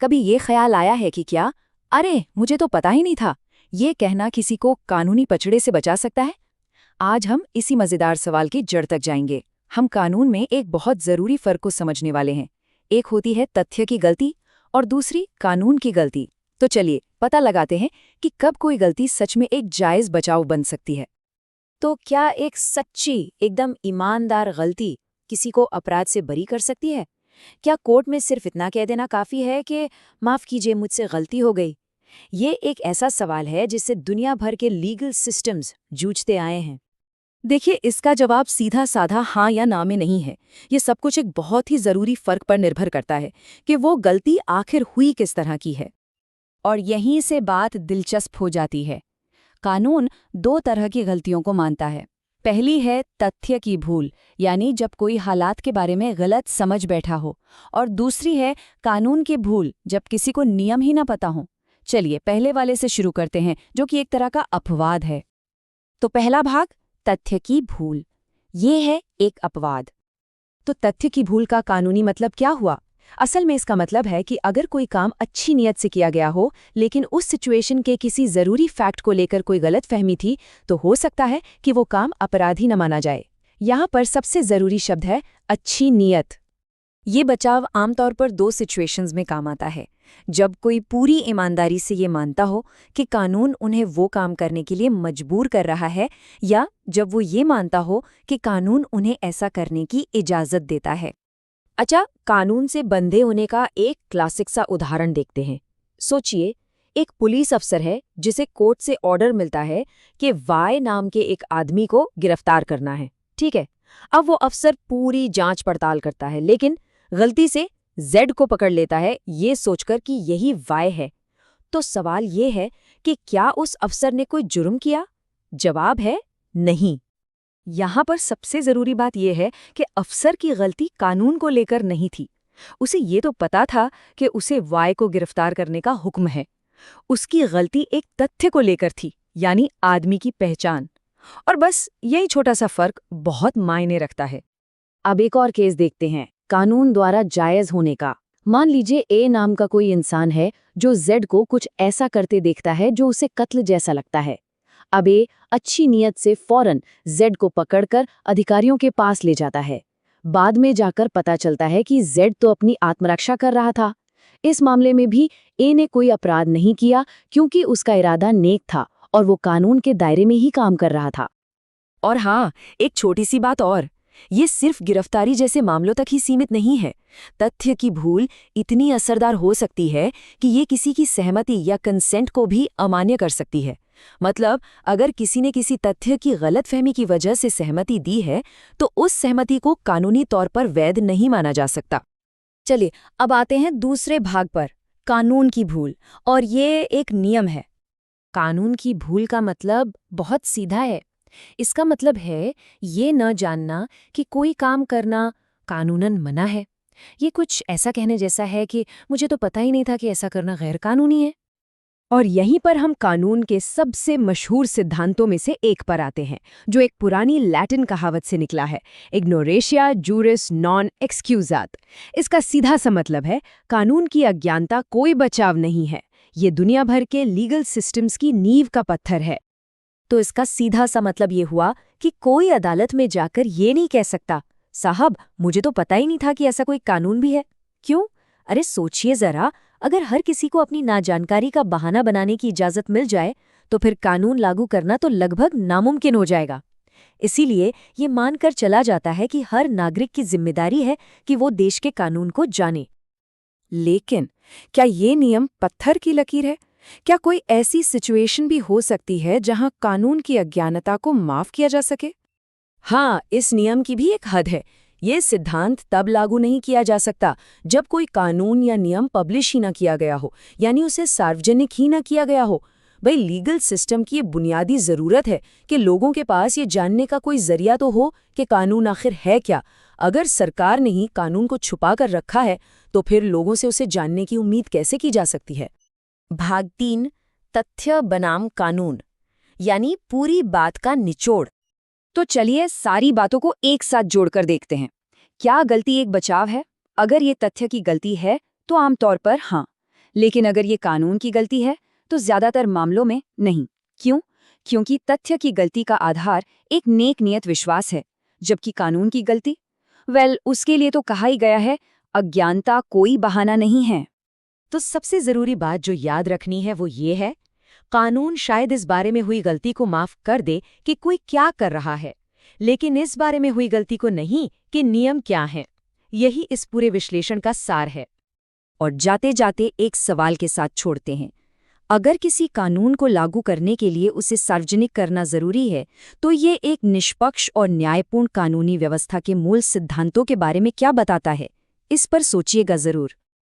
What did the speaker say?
कभी ये ख्याल आया है कि क्या, अरे मुझे तो पता ही नहीं था, ये कहना किसी को कानूनी पचड़े से बचा सकता है? आज हम इसी मजेदार सवाल की जड़ तक जाएंगे। हम कानून में एक बहुत जरूरी फर्क को समझने वाले हैं। एक होती है तथ्य की गलती और दूसरी कानून की गलती। तो चलिए पता लगाते हैं कि कब कोई गलती सच में एक जायज बचाव बन सकती है। तो क्या एक सच्ची, एकदम ईमानदार गलती किसी को अपराध से बरी कर सकती है? क्या कोर्ट में सिर्फ इतना कह देना काफी है कि माफ कीजिए, मुझसे गलती हो गई? ये एक ऐसा सवाल है जिससे दुनिया भर के लीगल सिस्टम्स जूझते आए हैं। देखिए, इसका जवाब सीधा साधा हाँ या ना में नहीं है। ये सब कुछ एक बहुत ही जरूरी फर्क पर निर्भर करता है कि वो गलती आखिर हुई किस तरह की है। और यहीं से बात दिलचस्प हो जाती है। कानून दो तरह की गलतियों को मानता है। पहली है तथ्य की भूल, यानी जब कोई हालात के बारे में गलत समझ बैठा हो, और दूसरी है कानून की भूल, जब किसी को नियम ही ना पता हो। चलिए पहले वाले से शुरू करते हैं, जो कि एक तरह का अपवाद है। तो पहला भाग, तथ्य की भूल। ये है एक अपवाद। तो तथ्य की भूल का कानूनी मतलब क्या हुआ? असल में इसका मतलब है कि अगर कोई काम अच्छी नीयत से किया गया हो, लेकिन उस सिचुएशन के किसी जरूरी फैक्ट को लेकर कोई गलतफहमी थी, तो हो सकता है कि वो काम अपराधी न माना जाए। यहाँ पर सबसे जरूरी शब्द है अच्छी नीयत। ये बचाव आमतौर पर दो सिचुएशंस में काम आता है। जब कोई पूरी ईमानदारी से ये मानता हो कि कानून उन्हें वो काम करने के लिए मजबूर कर रहा है, या जब वो ये मानता हो कि कानून उन्हें ऐसा करने की इजाज़त देता है। अच्छा, कानून से बंधे होने का एक क्लासिक सा उदाहरण देखते हैं। सोचिए, एक पुलिस अफसर है जिसे कोर्ट से ऑर्डर मिलता है कि वाई नाम के एक आदमी को गिरफ्तार करना है। ठीक है, अब वो अफसर पूरी जांच पड़ताल करता है, लेकिन गलती से जेड को पकड़ लेता है, ये सोचकर कि यही वाई है। तो सवाल ये है कि क्या उस अफसर ने कोई जुर्म किया? जवाब है नहीं। यहाँ पर सबसे जरूरी बात यह है कि अफसर की गलती कानून को लेकर नहीं थी। उसे ये तो पता था कि उसे वाई को गिरफ्तार करने का हुक्म है। उसकी गलती एक तथ्य को लेकर थी, यानी आदमी की पहचान। और बस यही छोटा सा फर्क बहुत मायने रखता है। अब एक और केस देखते हैं, कानून द्वारा जायज होने का। मान लीजिए ए नाम का कोई इंसान है जो जेड को कुछ ऐसा करते देखता है जो उसे कत्ल जैसा लगता है। अब ए अच्छी नीयत से फौरन जेड को पकड़कर अधिकारियों के पास ले जाता है। बाद में जाकर पता चलता है कि जेड तो अपनी आत्मरक्षा कर रहा था। इस मामले में भी ए ने कोई अपराध नहीं किया, क्योंकि उसका इरादा नेक था और वो कानून के दायरे में ही काम कर रहा था। और हाँ, एक छोटी सी बात और, ये सिर्फ गिरफ्तारी जैसे मामलों तक ही सीमित नहीं है। तथ्य की भूल इतनी असरदार हो सकती है कि ये किसी की सहमति या कंसेंट को भी अमान्य कर सकती है। मतलब, अगर किसी ने किसी तथ्य की गलतफहमी की वजह से सहमति दी है, तो उस सहमति को कानूनी तौर पर वैध नहीं माना जा सकता। चलिए अब आते हैं दूसरे भाग पर, कानून की भूल। और ये एक नियम है। कानून की भूल का मतलब बहुत सीधा है। इसका मतलब है ये न जानना कि कोई काम करना कानूनन मना है। ये कुछ ऐसा कहने जैसा है कि मुझे तो पता ही नहीं था कि ऐसा करना गैर कानूनी है। और यहीं पर हम कानून के सबसे मशहूर सिद्धांतों में से एक पर आते हैं, जो एक पुरानी लैटिन कहावत से निकला है, इग्नोरेशिया जूरिस नॉन एक्सक्यूजात। इसका सीधा सा मतलब है, कानून की अज्ञानता कोई बचाव नहीं है। ये दुनिया भर के लीगल सिस्टम्स की नींव का पत्थर है। तो इसका सीधा सा मतलब ये हुआ कि कोई अदालत में जाकर ये नहीं कह सकता, साहब मुझे तो पता ही नहीं था कि ऐसा कोई कानून भी है। क्यों? अरे सोचिए जरा, अगर हर किसी को अपनी नाजानकारी का बहाना बनाने की इजाजत मिल जाए, तो फिर कानून लागू करना तो लगभग नामुमकिन हो जाएगा। इसीलिए ये मानकर चला जाता है कि हर नागरिक की जिम्मेदारी है कि वो देश के कानून को जाने। लेकिन क्या ये नियम पत्थर की लकीर है? क्या कोई ऐसी सिचुएशन भी हो सकती है जहां कानून की अज्ञानता को माफ किया जा सके? हाँ, इस नियम की भी एक हद है। ये सिद्धांत तब लागू नहीं किया जा सकता जब कोई कानून या नियम पब्लिश ही न किया गया हो, यानी उसे सार्वजनिक ही न किया गया हो। भाई, लीगल सिस्टम की ये बुनियादी ज़रूरत है कि लोगों के पास ये जानने का कोई जरिया तो हो कि कानून आखिर है क्या। अगर सरकार ने ही कानून को छुपा कर रखा है, तो फिर लोगों से उसे जानने की उम्मीद कैसे की जा सकती है? भाग 3, तथ्य बनाम कानून, यानी पूरी बात का निचोड़। तो चलिए सारी बातों को एक साथ जोड़कर देखते हैं। क्या गलती एक बचाव है? अगर ये तथ्य की गलती है तो आमतौर पर हाँ, लेकिन अगर ये कानून की गलती है तो ज्यादातर मामलों में नहीं। क्यों? क्योंकि तथ्य की गलती का आधार एक नेक नियत विश्वास है, जबकि कानून की गलती, उसके लिए तो कहा ही गया है, अज्ञानता कोई बहाना नहीं है। तो सबसे जरूरी बात जो याद रखनी है वो ये है, कानून शायद इस बारे में हुई गलती को माफ कर दे कि कोई क्या कर रहा है, लेकिन इस बारे में हुई गलती को नहीं कि नियम क्या हैं। यही इस पूरे विश्लेषण का सार है। और जाते जाते एक सवाल के साथ छोड़ते हैं। अगर किसी कानून को लागू करने के लिए उसे सार्वजनिक करना जरूरी है, तो ये एक निष्पक्ष और न्यायपूर्ण कानूनी व्यवस्था के मूल सिद्धांतों के बारे में क्या बताता है? इस पर सोचिएगा जरूर।